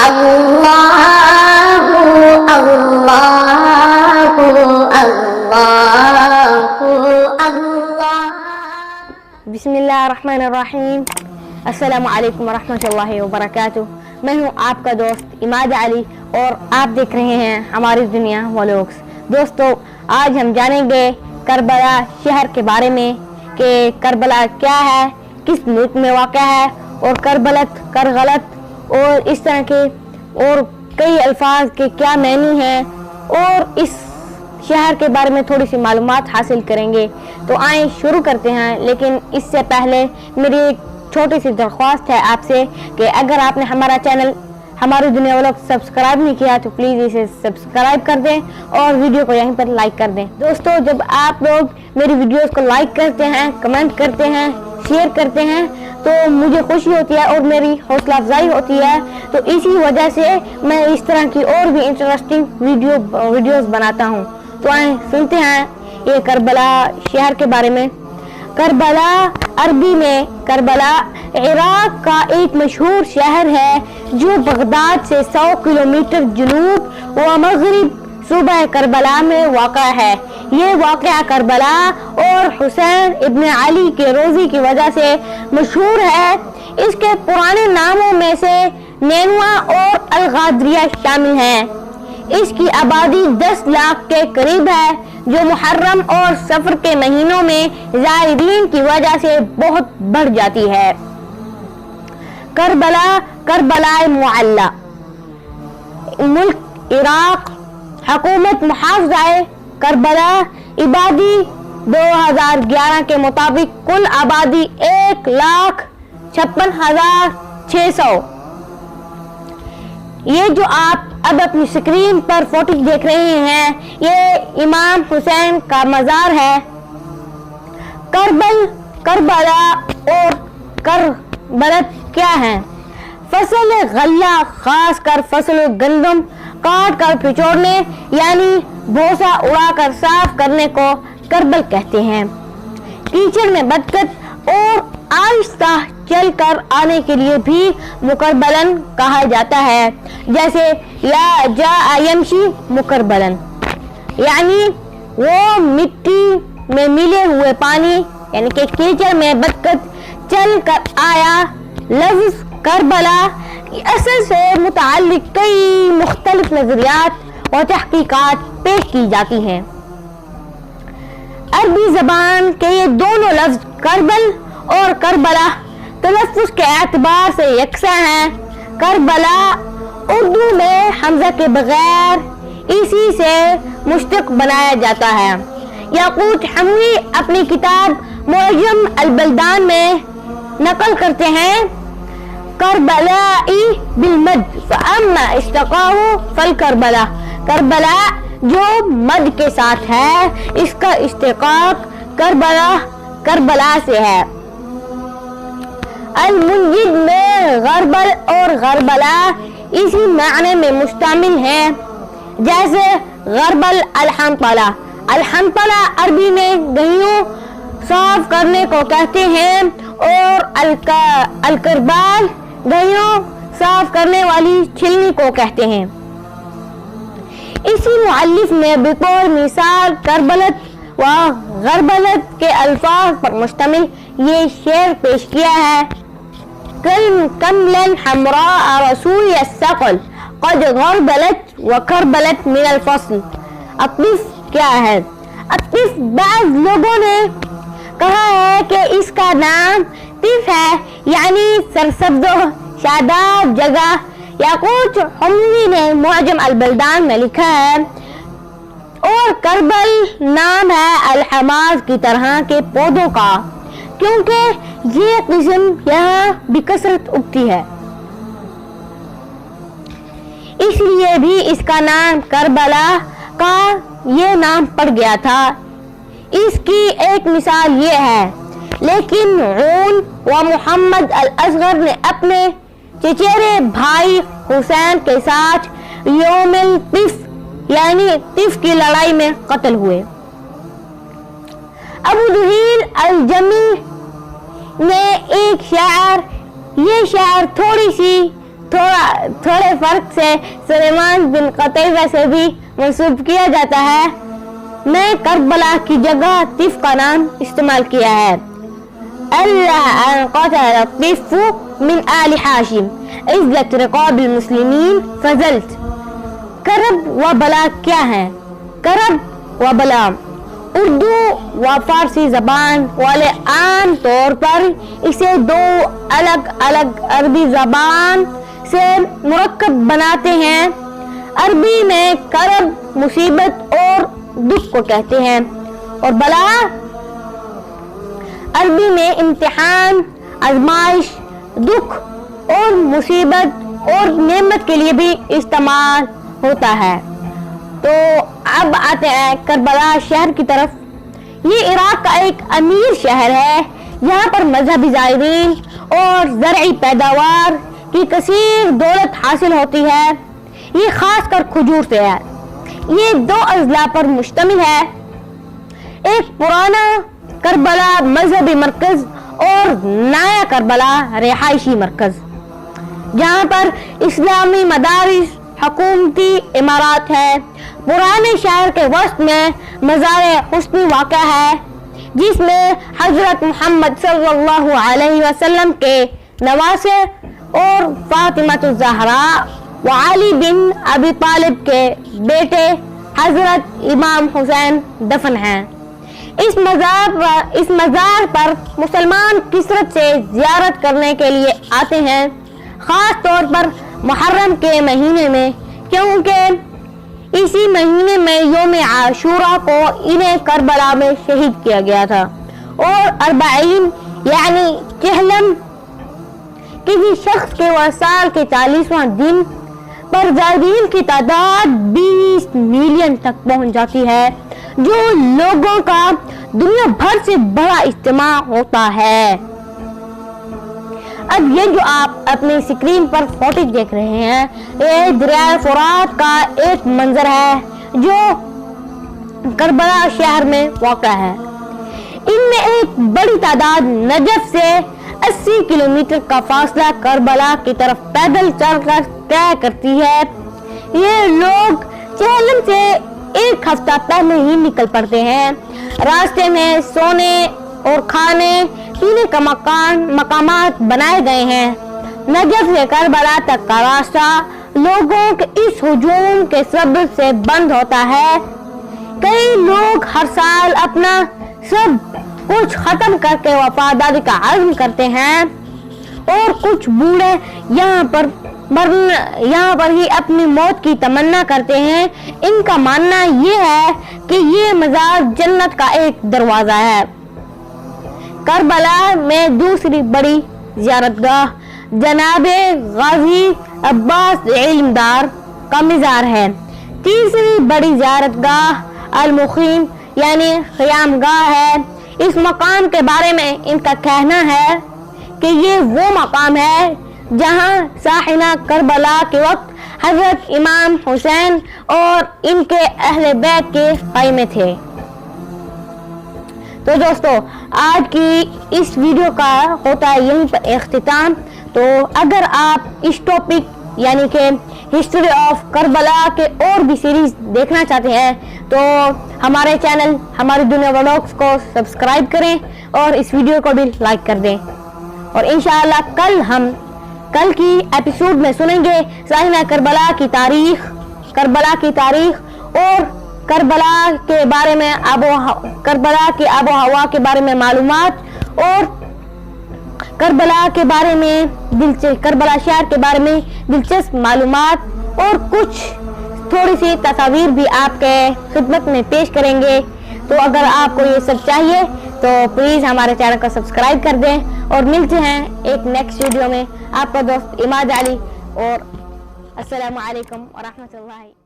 अल्लाहु अल्लाहु अल्लाहु अल्लाह। बिस्मिल्लाहिर्रहमानिर्रहीम। अस्सलामु अलैकुम वरहमतुल्लाहि वबरकातुह। मैं हूँ आपका दोस्त इमाद अली और आप देख रहे हैं हमारी दुनिया व्लॉग्स। दोस्तों, आज हम जानेंगे करबला शहर के बारे में कि करबला क्या है, किस मुल्क में वाक़ है और करगलत और इस तरह के और कई अल्फाज के क्या मैनी हैं और इस शहर के बारे में थोड़ी सी मालूमात हासिल करेंगे। तो आए शुरू करते हैं, लेकिन इससे पहले मेरी एक छोटी सी दरख्वास्त है आपसे कि अगर आपने हमारा चैनल हमारी दुनिया व्लॉग सब्सक्राइब नहीं किया तो प्लीज़ इसे सब्सक्राइब कर दें और वीडियो को यहीं पर लाइक कर दें। दोस्तों, जब आप लोग मेरी वीडियोस को लाइक करते हैं, कमेंट करते हैं, शेयर करते हैं तो मुझे खुशी होती है और मेरी हौसला अफजाई होती है। तो इसी वजह से मैं इस तरह की और भी इंटरेस्टिंग वीडियोस बनाता हूँ। तो आए सुनते हैं ये करबला शहर के बारे में। करबला अरबी में करबला इराक का एक मशहूर शहर है जो बगदाद से 100 किलोमीटर जनूब व मगरिब सूबा करबला में वाक़ा है। ये वाक़या करबला और हुसैन इब्न अली के रोज़ी की वजह से मशहूर है। इसके पुराने नामों में से नैनुआ और अलगादरिया शामिल हैं। इसकी आबादी 10 लाख के करीब है जो मुहर्रम और सफर के महीनों में ज़ायरीन की वजह से बहुत बढ़ जाती है। करबलाए मुअल्ला मुल्क इराक, हुकूमत मुहाफ़ज़ाए करबला, आबादी 2011 के मुताबिक कुल आबादी 1,56,600। ये जो आप अब अपनी स्क्रीन पर फोटो देख रहे हैं ये इमाम हुसैन का मज़ार है। करबला और करबलत क्या है? फसल गल्ला, खास कर फसल गंदम काट कर पिछोड़ने यानी भूसा उड़ाकर साफ करने को करबल कहते हैं। कीचड़ में बदकत और आहिस्ता चल कर आने के लिए भी मुकरबलन कहा जाता है, जैसे या जा यमशी मुकरबलन, यानी वो मिट्टी में मिले हुए पानी यानी कि कीचड़ में बदकत चल कर आया। लफ्ज़ करबला असल से मुताल्लिक कई मुख्तलिफ नज़रियात और तहकीकात पेश की जाती हैं। अरबी ज़बान के ये दोनों लफ्ज़ करबल और करबला तलफ़्फ़ुज़ के एतबार से यकसा हैं। करबला उर्दू में हमज़ा के बगैर इसी से मुश्तक़ बनाया जाता है। याकूत हम्वी अपनी किताब मुअज्जम अल-बल्दान में नकल करते हैं करबलाई बिलमद फअम्मा इश्तक़ाहु फल करबला। करबला जो मद के साथ है इसका इश्तिक़ाक़ करबला से है। अल-मुंजिद में गरबल और गरबला इसी माने में मुश्तमिल है, जैसे गरबल अल-हंतला। अल-हंतला अरबी में गहियों साफ करने को कहते हैं और अल-करबाल गहियों साफ करने वाली छिलनी को कहते हैं। इसी मुअल्लिफ ने बतौर मिसाल करबलत व गरबलत के अल्फाज पर मुश्तमिल ये शेर पेश किया है। कमलन हमरा रसूल यसक़ल क़द गरबलत व करबलत मिनल फ़स्ल। अतिफ क्या है? अतिफ बाज़ लोगों ने कहा है कि इसका नाम तिफ है, यानी सरसब्ज़ शादाब जगह। याकूत हम्वी ने मुअज्जम अल-बल्दान में लिखा है और करबल नाम है अल-हमाज़ की तरह के पौधों का, क्योंकि ये किस्म यहाँ बिकसरत उगती है, इसलिए भी इसका नाम करबला का ये नाम पड़ गया था। इसकी एक मिसाल ये है, लेकिन ऊन व मोहम्मद अल-असगर ने अपने चचेरे भाई हुसैन के साथ यौमिल तिफ यानी तिफ की लड़ाई में कत्ल हुए। अबू दुहील अल-जमी ने एक शायर, ये शायर थोड़ी सी थोड़े फर्क से सुलेमान बिन क़तैबा से भी मंसूब किया जाता है। मैं करबला की जगह तिफ का नाम इस्तेमाल किया है। अल्लाह क़तल तिफ़ मिन आल हाशिम इज़्ज़त रिक़ाबिल मुस्लिमीन फज़ल्त। करब व बला क्या है? करब व बला उर्दू व फारसी जबान वाले आम तौर पर इसे दो अलग अलग अरबी जबान से मुरक्कब बनाते हैं। अरबी में करब मुसीबत और दुख को कहते हैं और बला अरबी में इम्तिहान, आजमाइश, दुख और मुसीबत और नेमत के लिए भी इस्तेमाल होता है। तो अब आते हैं करबला शहर की तरफ। ये इराक का एक अमीर शहर है। यहाँ पर मजहबी ज़ायरीन और ज़रई पैदावार की कसीर दौलत हासिल होती है। ये खासकर खजूर से है। ये दो अजला पर मुश्तमिल है, एक पुराना करबला मजहबी मरकज और नया करबला रिहायशी मरकज, जहाँ पर इस्लामी मदारिस, हुकूमती इमारत है। पुराने शहर के वस्त में मज़ार हुस्नी वाक़ा है, जिसमें हज़रत मोहम्मद सल्लल्लाहु अलैहि वसल्लम के नवासे और फातिमा ज़हरा व अली बिन अबी तालिब के बेटे हज़रत इमाम हुसैन दफन हैं। इस मज़ार पर मुसलमान किसरत से ज़ियारत करने के लिए आते हैं, ख़ास तौर पर मुहर्रम के महीने में, क्योंकि इसी महीने में यौम आशूरा को इन्हें करबला में शहीद किया गया था। और अरबाईन यानी चहलम किसी शख्स के वसाल के 40वां दिन पर ज़ायरीन की तादाद 20 मिलियन तक पहुंच जाती है, जो लोगों का दुनिया भर से बड़ा इज्तिमा होता है। अब ये जो आप अपनी स्क्रीन पर फुटेज देख रहे हैं, ये दरिया फुरात का एक मंजर है जो करबला शहर में वाक़ा है। इनमें एक बड़ी तादाद नजफ से 80 किलोमीटर का फासला करबला की तरफ पैदल चलकर तय करती है। ये लोग चहलम से एक हफ्ता पहले ही निकल पड़ते हैं। रास्ते में सोने और खाने पीने का मकामात बनाए गए हैं। नजफ से करबला तक का रास्ता लोगों के इस हुजूम के सबब से बंद होता है। कई लोग हर साल अपना सब कुछ खत्म करके वफादारी का अज़्म करते हैं और कुछ बूढ़े यहाँ पर ही अपनी मौत की तमन्ना करते हैं। इनका मानना ये है कि ये मज़ार जन्नत का एक दरवाज़ा है। करबला में दूसरी बड़ी ज़ियारतगाह जनाबे गाजी अब्बास इल्मदार का मज़ार है। तीसरी बड़ी ज़ियारतगाह अल-मुक़ीम यानी क़यामगाह है। इस मकाम के बारे में इनका कहना है कि ये वो मकाम है जहाँ साहिना करबला के वक्त हज़रत इमाम हुसैन और इनके अहले बैत के क़ाइमे थे। तो दोस्तों, आज की इस वीडियो का होता है यहीं पर इख्तिताम। तो अगर आप इस टॉपिक यानी कि हिस्ट्री ऑफ करबला के और भी सीरीज देखना चाहते हैं तो हमारे चैनल हमारी दुनिया व्लॉग्स को सब्सक्राइब करें और इस वीडियो को भी लाइक कर दें। और इंशाअल्लाह कल की एपिसोड में सुनेंगे साहिना करबला की तारीख और करबला के बारे में करबला की आबो हवा के बारे में मालूमात और करबला के बारे में करबला शहर के बारे में दिलचस्प मालूमात और कुछ थोड़ी सी तस्वीर भी आपके खिदमत में पेश करेंगे। तो अगर आपको ये सब चाहिए तो प्लीज़ हमारे चैनल को सब्सक्राइब कर दें और मिलते हैं एक नेक्स्ट वीडियो में। आपका दोस्त इमाद अली और अस्सलामु अलैकुम व रहमतुल्लाहि।